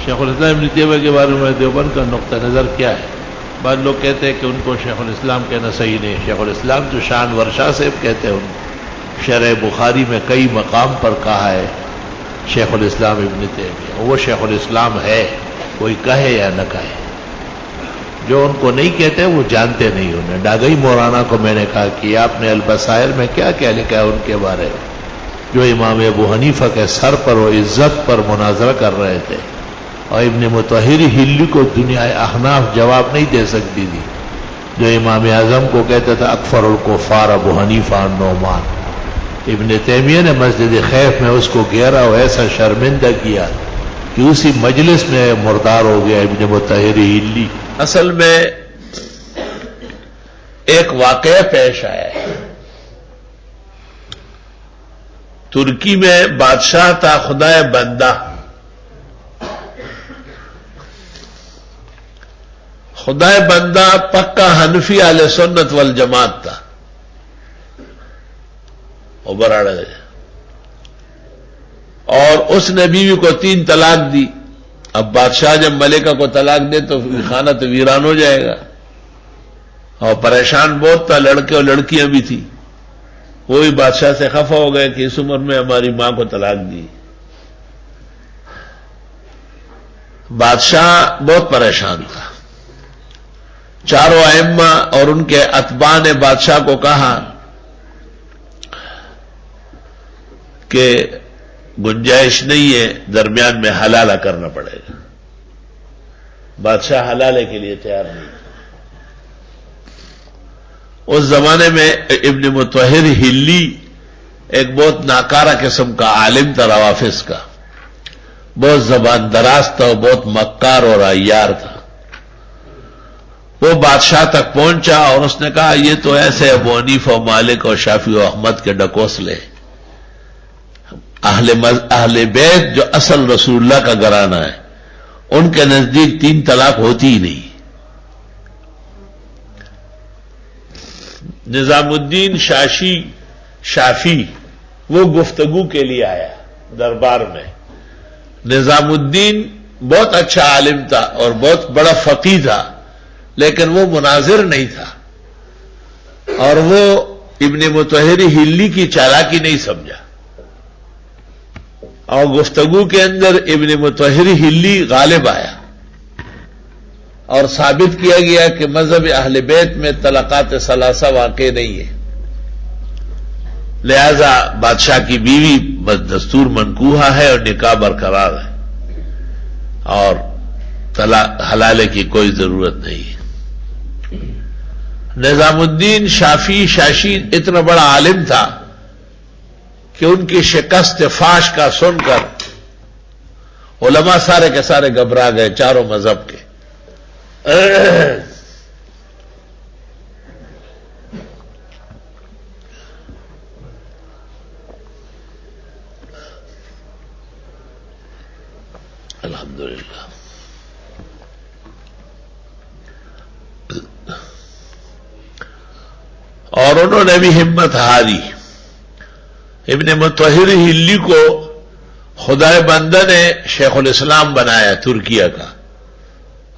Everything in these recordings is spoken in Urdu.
شیخ الاسلام ابن تیمیہ کے بارے میں دیوبند کا نقطہ نظر کیا ہے؟ بعض لوگ کہتے ہیں کہ ان کو شیخ الاسلام کہنا صحیح نہیں. شیخ الاسلام جو شان ورشا سے کہتے ہیں، ان شرح بخاری میں کئی مقام پر کہا ہے شیخ الاسلام ابن تیمیہ. وہ شیخ الاسلام ہے، کوئی کہے یا نہ کہے. جو ان کو نہیں کہتے وہ جانتے نہیں انہیں. ڈاگئی مولانا کو میں نے کہا کہ آپ نے البصائر میں کیا کیا لکھا ہے ان کے بارے میں، جو امام ابو حنیفہ کے سر پر و عزت پر مناظرہ کر رہے تھے، اور ابن مطہر ہلی کو دنیا احناف جواب نہیں دے سکتی تھی، جو امام اعظم کو کہتا تھا اکفر الکفار ابو حنیفہ النعمان. ابن تیمیہ نے مسجد خیف میں اس کو گھیرا اور ایسا شرمندہ کیا کہ اسی مجلس میں مردار ہو گیا ابن مطہر ہلی. اصل میں ایک واقعہ پیش آیا ہے. ترکی میں بادشاہ تھا خدائے بندہ. خدائے بندہ پکا حنفی اہل سنت والجماعت تھا. اور اس نے بیوی کو 3 طلاق دی. اب بادشاہ جب ملکہ کو طلاق دے تو خانہ تو ویران ہو جائے گا، اور پریشان بہت تھا. لڑکے اور لڑکیاں بھی تھی. وہ بھی بادشاہ سے خفا ہو گئے کہ اس عمر میں ہماری ماں کو طلاق دی. بادشاہ بہت پریشان تھا. چاروں ائمہ اور ان کے اتباع نے بادشاہ کو کہا کہ گنجائش نہیں ہے، درمیان میں حلالہ کرنا پڑے گا. بادشاہ حلالے کے لیے تیار نہیں. اس زمانے میں ابن مطہر ہلی ایک بہت ناکارہ قسم کا عالم تھا، روافظ کا. بہت زبان دراز تھا اور بہت مکار اور عیار تھا. وہ بادشاہ تک پہنچا اور اس نے کہا یہ تو ایسے ابو حنیفہ و مالک اور شافعی و احمد کے ڈکوسلے، اہل بیت جو اصل رسول اللہ کا گھرانہ ہے، ان کے نزدیک 3 طلاق ہوتی ہی نہیں. نظام الدین شافی وہ گفتگو کے لیے آیا دربار میں. نظام الدین بہت اچھا عالم تھا اور بہت بڑا فقیہ تھا، لیکن وہ مناظر نہیں تھا، اور وہ ابن مطہر ہلی کی چالاکی نہیں سمجھا. اور گفتگو کے اندر ابن مطہر ہلی غالب آیا اور ثابت کیا گیا کہ مذہب اہل بیت میں طلاقات ثلاثہ واقع نہیں ہے. لہذا بادشاہ کی بیوی دستور منکوحہ ہے اور نکاح برقرار ہے، اور طلاق حلالے کی کوئی ضرورت نہیں ہے. نظام الدین شاشی اتنا بڑا عالم تھا کہ ان کی شکست فاش کا سن کر علماء سارے کے سارے گھبرا گئے، چاروں مذہب کے. الحمدللہ. اور انہوں نے بھی ہمت ہاری. ابن مطہر ہلی کو خدائے بندہ نے شیخ الاسلام بنایا ترکیہ کا،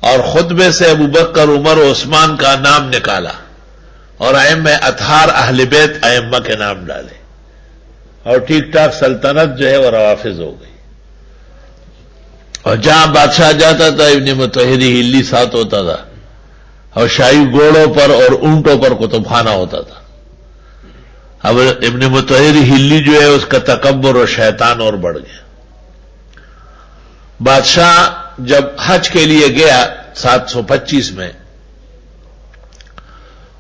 اور خطبے سے ابو بکر عمر و عثمان کا نام نکالا، اور ائمہ اطہار اہل بیت ائمہ کے نام ڈالے، اور ٹھیک ٹھاک سلطنت جو ہے وہ روافظ ہو گئی. اور جہاں بادشاہ جاتا تھا ابن مطہر ہلی ساتھ ہوتا تھا، اور شاہی گھوڑوں پر اور اونٹوں پر کتب خانہ ہوتا تھا. اب ابن مطہر ہلی جو ہے اس کا تکبر اور شیطان اور بڑھ گیا. بادشاہ جب حج کے لیے گیا 725 میں،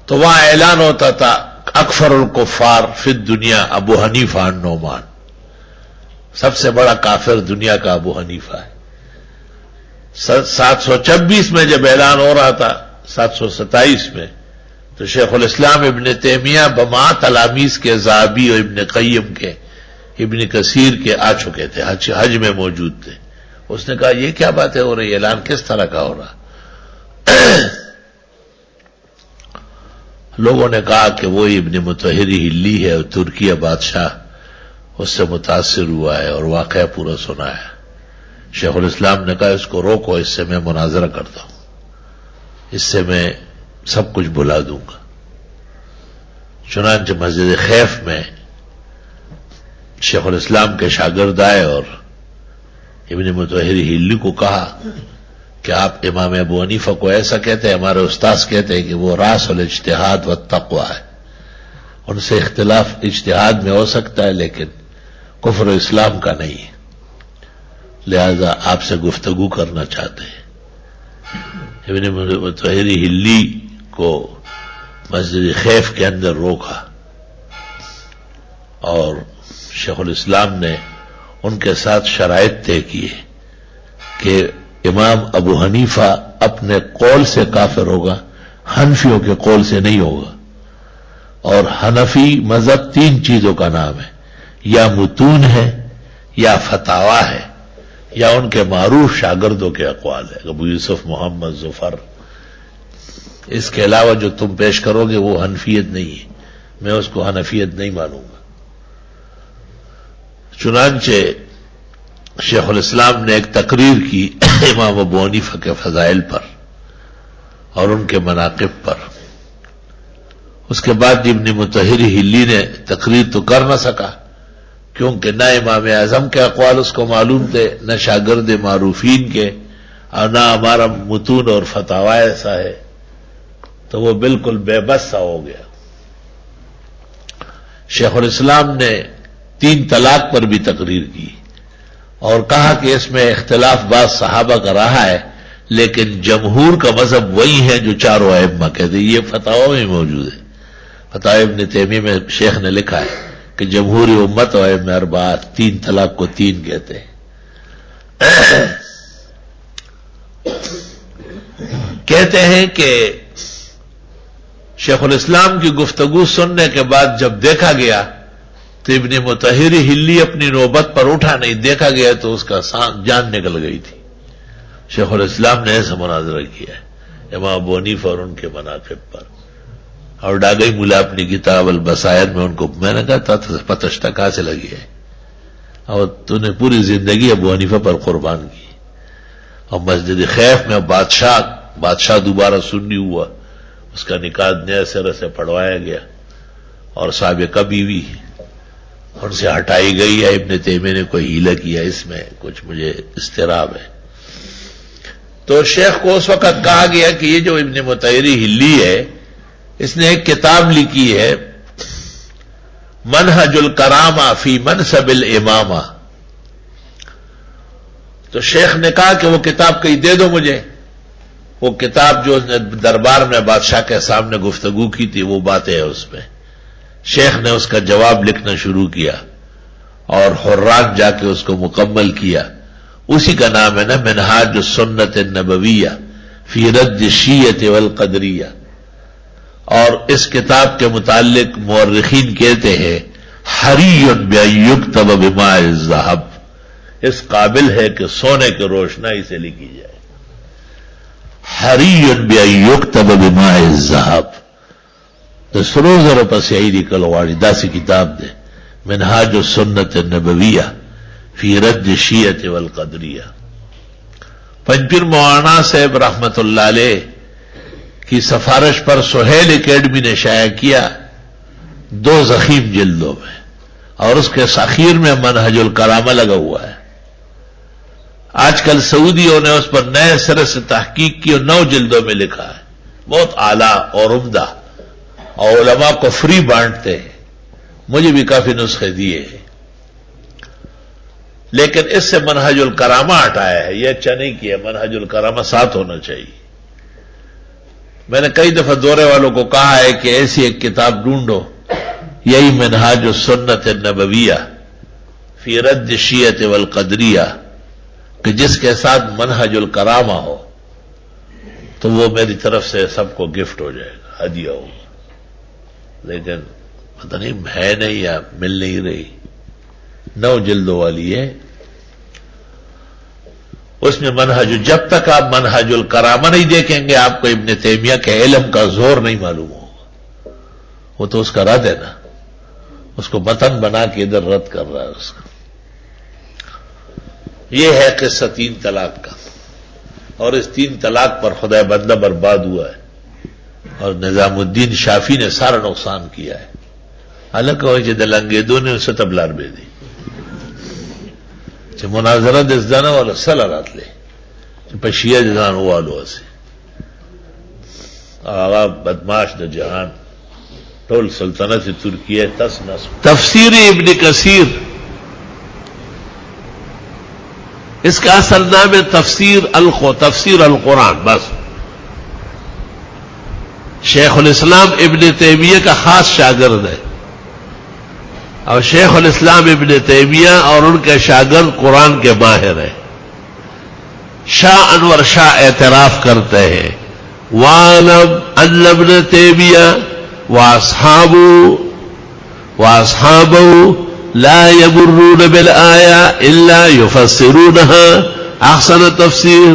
تو وہاں اعلان ہوتا تھا اکفر الکفار فی الدنیا ابو حنیفہ النعمان. سب سے بڑا کافر دنیا کا ابو حنیفہ ہے. 726 میں جب اعلان ہو رہا تھا، 727 میں، تو شیخ الاسلام ابن تیمیہ بما تلامیذ کے ذہبی اور ابن قیم کے، ابن کثیر کے آ چکے تھے، حج میں موجود تھے. اس نے کہا یہ کیا باتیں ہو رہی، اعلان کس طرح کا ہو رہا؟ لوگوں نے کہا کہ وہ ابن مطہر ہلی ہے، اور ترکیہ بادشاہ اس سے متاثر ہوا ہے اور واقعہ پورا سنا ہے. شیخ الاسلام نے کہا اس کو روکو، اس سے میں مناظرہ کرتا ہوں، اس سے میں سب کچھ بلا دوں گا۔ چنانچہ مسجد خیف میں شیخ الاسلام کے شاگرد آئے اور ابن مطہر ہلی کو کہا کہ آپ امام ابو حنیفہ کو ایسا کہتے ہیں، ہمارے استاذ کہتے ہیں کہ وہ راس الاجتہاد والتقوی ہے، ان سے اختلاف اجتہاد میں ہو سکتا ہے لیکن کفر و اسلام کا نہیں ہے، لہذا آپ سے گفتگو کرنا چاہتے ہیں۔ ابن مطہر ہلی کو مسجد خیف کے اندر روکا اور شیخ الاسلام نے ان کے ساتھ شرائط طے کیے کہ امام ابو حنیفہ اپنے قول سے کافر ہوگا، حنفیوں کے قول سے نہیں ہوگا، اور حنفی مذہب 3 چیزوں کا نام ہے، یا متون ہے، یا فتاوا ہے، یا ان کے معروف شاگردوں کے اقوال ہے، ابو یوسف محمد ظفر۔ اس کے علاوہ جو تم پیش کرو گے وہ حنفیت نہیں ہے، میں اس کو حنفیت نہیں مانوں گا۔ چنانچہ شیخ الاسلام نے ایک تقریر کی امام ابو حنیفہ کے فضائل پر اور ان کے مناقب پر۔ اس کے بعد ابن مطہر ہلی نے تقریر تو کر نہ سکا کیونکہ نہ امام اعظم کے اقوال اس کو معلوم تھے، نہ شاگرد معروفین کے، اور نہ ہمارا متون اور فتاوا ایسا ہے، تو وہ بالکل بے بس سا ہو گیا۔ شیخ الاسلام نے 3 طلاق پر بھی تقریر کی اور کہا کہ اس میں اختلاف بعض صحابہ کا رہا ہے لیکن جمہور کا مذہب وہی ہے جو 4 ائمہ کہتے ہیں، یہ فتاوا میں موجود ہے۔ فتاوی ابن تیمیہ میں شیخ نے لکھا ہے کہ جمہور امت و ائمہ 4 3 طلاق کو 3 کہتے ہیں۔ کہتے ہیں کہ شیخ الاسلام کی گفتگو سننے کے بعد جب دیکھا گیا تو ابن مطہر ہلی اپنی نوبت پر اٹھا نہیں، دیکھا گیا تو اس کا جان نکل گئی تھی۔ شیخ الاسلام نے ایسا مناظرہ کیا ہے امام ابو حنیفہ اور ان کے مناقب پر، اور ڈاگئی ملا اپنی کتاب البصائر میں ان کو میں نے کہا تھا پتشتہ کہاں سے لگی ہے، اور تو نے پوری زندگی ابو حنیفہ پر قربان کی۔ اور مسجد خیف میں بادشاہ دوبارہ سنی ہوا، اس کا نکاح نئے سرے سے پڑھوایا گیا اور سابقہ بیوی ان سے ہٹائی گئی ہے۔ ابن تیمیہ نے کوئی ہیلہ کیا، اس میں کچھ مجھے اضطراب ہے۔ تو شیخ کو اس وقت کہا گیا کہ یہ جو ابن مطہر ہلی ہے اس نے ایک کتاب لکھی ہے منہج الکرامہ فی منصب الامامہ، تو شیخ نے کہا کہ وہ کتاب کہیں دے دو مجھے۔ وہ کتاب جو دربار میں بادشاہ کے سامنے گفتگو کی تھی وہ باتیں ہیں اس میں۔ شیخ نے اس کا جواب لکھنا شروع کیا اور حران جا کے اس کو مکمل کیا، اسی کا نام ہے نا منہاج السنت النبویہ فی رد الشیعۃ والقدریہ۔ اور اس کتاب کے متعلق مورخین کہتے ہیں حری بأن یکتب بماء الذہب، اس قابل ہے کہ سونے کی روشنائی سے لکھی جائے۔ حری بأن یکتب بماء الذہب، تو سروزر پس یہی نکل واڑی داسی کتاب دے منہاج السنت النبویہ فی رد الشیعۃ والقدریہ۔ پنجپیر مولانا صاحب رحمت اللہ علیہ کی سفارش پر سہیل اکیڈمی نے شائع کیا 2 ضخیم جلدوں میں، اور اس کے اخیر میں منہج الکرامہ لگا ہوا ہے۔ آج کل سعودیوں نے اس پر نئے سرے سے تحقیق کی اور 9 جلدوں میں لکھا ہے، بہت اعلیٰ اور عمدہ، اور علماء کو فری بانٹتے ہیں، مجھے بھی کافی نسخے دیے ہیں، لیکن اس سے منہج الکرامہ ہٹایا ہے، یہ اچھا نہیں کیا، منہج الکرامہ ساتھ ہونا چاہیے۔ میں نے کئی دفعہ دورے والوں کو کہا ہے کہ ایسی ایک کتاب ڈھونڈو، یہی منہاج السنت النبویہ فی رد الشیعۃ والقدریہ، کہ جس کے ساتھ منہج الکرامہ ہو تو وہ میری طرف سے سب کو گفٹ ہو جائے گا، ہدیہ ہوگا، لیکن پتہ نہیں ہے نہیں یا مل نہیں رہی، 9 جلدوں والی ہے۔ اس میں منہج، جب تک آپ منہج الکرامہ نہیں دیکھیں گے آپ کو ابن تیمیہ کے علم کا زور نہیں معلوم ہوگا۔ وہ تو اس کا رد ہے نا، اس کو متن بنا کے ادھر رد کر رہا ہے اس کا۔ یہ ہے قصہ 3 طلاق کا، اور اس 3 طلاق پر خدا بندہ برباد ہوا ہے، اور نظام الدین شافی نے سارا نقصان کیا ہے. حالانکہ وہ جدلنگے دو نے اسے تبلار بے دی مناظرہ دس دانا والا سلا رات لے پشیا جان والو سے آغا بدماش د جہان ٹول سلطنت ترکیہ تس نس. تفسیر ابن کثیر اس کا اصل نام ہے تفسیر القرآن. بس شیخ الاسلام ابن تیمیہ کا خاص شاگرد ہے، اور شیخ الاسلام ابن تیمیہ اور ان کے شاگرد قرآن کے ماہر ہیں. شاہ انور شاہ اعتراف کرتے ہیں وَعَلَمْ أَنَّ ابْنَ تَيْمِيَّةَ وَأَصْحَابَهُ لَا يَمُرُّونَ بِالْآيَةِ إِلَّا يُفَسِّرُونَهَا أَحْسَنَ تفسیر.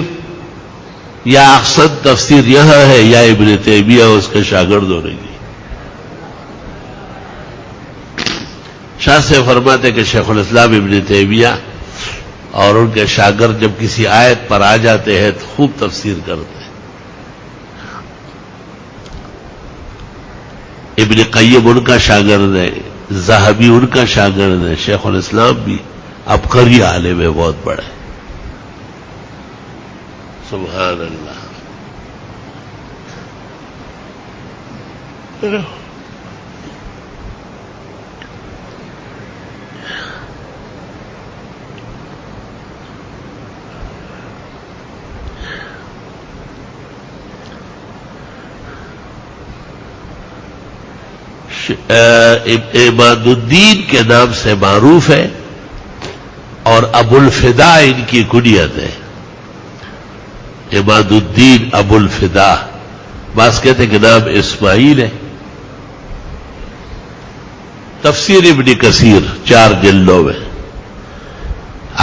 یا احسن تفسیر یہاں ہے یا ابن تیمیہ اس کے شاگرد ہو رہی ہے. شاہ سے فرماتے کہ شیخ الاسلام ابن تیمیہ اور ان کے شاگرد جب کسی آیت پر آ جاتے ہیں تو خوب تفسیر کرتے ہیں. ابن قیم ان کا شاگرد ہے، ذہبی ان کا شاگرد ہے، شیخ الاسلام بھی عبقری عالم ہے بہت بڑے. سبحان اللہ. عماد الدین کے نام سے معروف ہے، اور ابو الفدا ان کی کنیت ہے. عماد الدین ابو الفدا، بعض کہتے ہیں کہ نام اسماعیل ہے. تفسیر ابن کثیر 4 جلدوں میں،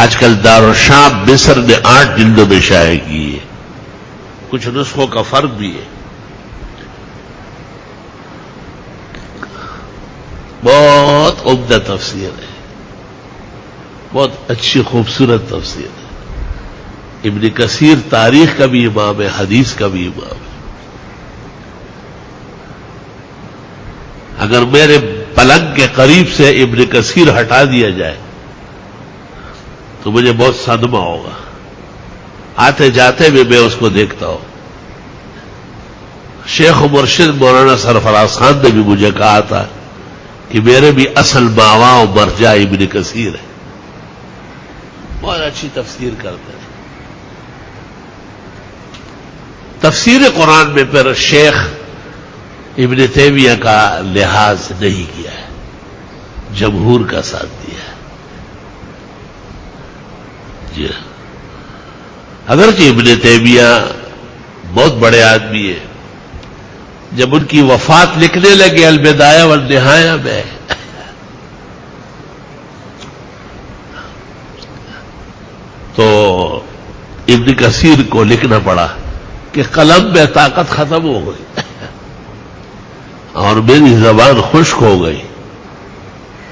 آج کل دارالشام مصر نے 8 جلدوں میں شائع کی ہے. کچھ نسخوں کا فرق بھی ہے. بہت عمدہ تفسیر ہے، بہت اچھی خوبصورت تفسیر ہے. ابن کثیر تاریخ کا بھی امام ہے، حدیث کا بھی امام ہے. اگر میرے پلنگ کے قریب سے ابن کثیر ہٹا دیا جائے تو مجھے بہت صدمہ ہوگا. آتے جاتے بھی میں اس کو دیکھتا ہوں. شیخ و مرشد مولانا سرفراز خان نے بھی مجھے کہا تھا کہ میرے بھی اصل ماوا و مرجع ابن کثیر ہے. بہت اچھی تفسیر کرتے ہیں. تفسیر قرآن میں پھر شیخ ابن تیمیہ کا لحاظ نہیں کیا ہے، جمہور کا ساتھ دیا ہے. جی اگرچہ ابن تیمیہ بہت بڑے آدمی ہیں، جب ان کی وفات لکھنے لگے البدایہ والنہایہ میں تو ابن کثیر کو لکھنا پڑا کہ قلم میں طاقت ختم ہو گئی اور میری زبان خشک ہو گئی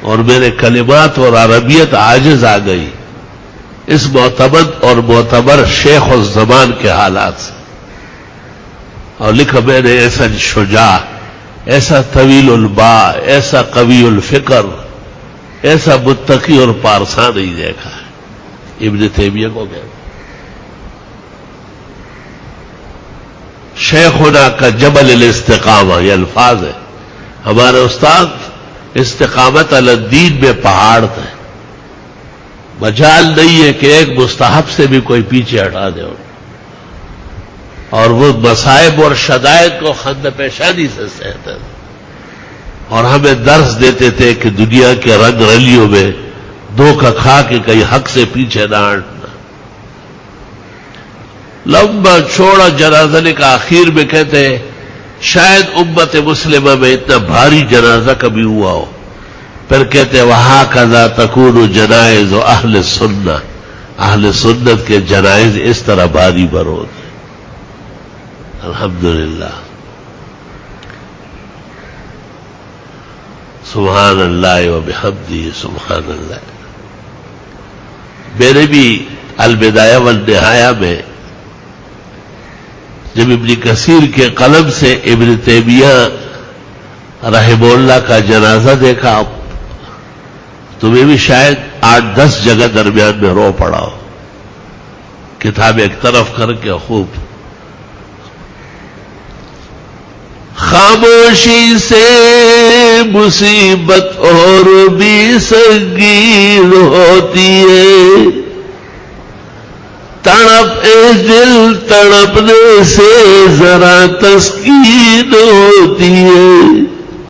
اور میرے کلمات اور عربیت عاجز آ گئی اس معتمد اور معتبر شیخ الزمان کے حالات سے. اور لکھا میں نے ایسا شجاع، ایسا طویل البا، ایسا قوی الفکر، ایسا متقی اور پارسا نہیں دیکھا ہے. ابن تیمیہ کو کہتے شیخنا کا جبل الاستقامہ، یہ الفاظ ہے. ہمارے استاد استقامت علی الدین میں پہاڑ تھے. مجال نہیں ہے کہ ایک مستحب سے بھی کوئی پیچھے ہٹا دے. اور وہ مصائب اور شدائد کو خند پیشانی سے سہتے تھے اور ہمیں درس دیتے تھے کہ دنیا کے رنگ رلیوں میں دھوکہ کھا کے کہیں حق سے پیچھے نہ ہٹنا. لمبا چوڑا جنازہ کا آخر میں کہتے ہیں شاید امت مسلمہ میں اتنا بھاری جنازہ کبھی ہوا ہو. پھر کہتے ہیں وَهَكَذَا تَكُونُ جَنَائِزُ اہل سنت، اہل سنت کے جنائز اس طرح بھاری بھر ہوتے. الحمدللہ. سبحان اللہ و بحمدہ سبحان اللہ. میرے بھی البدایہ والنہایہ میں جب ابن کثیر کے قلم سے ابن تیمیہ رحمہ اللہ کا جنازہ دیکھا تمہیں بھی شاید 8-10 جگہ درمیان میں رو پڑا ہو، کتاب ایک طرف کر کے خوب خاموشی سے مصیبت اور بھی سنگین ہوتی ہے، تڑپ دل تڑپنے سے ذرا تسکین ہوتی ہے،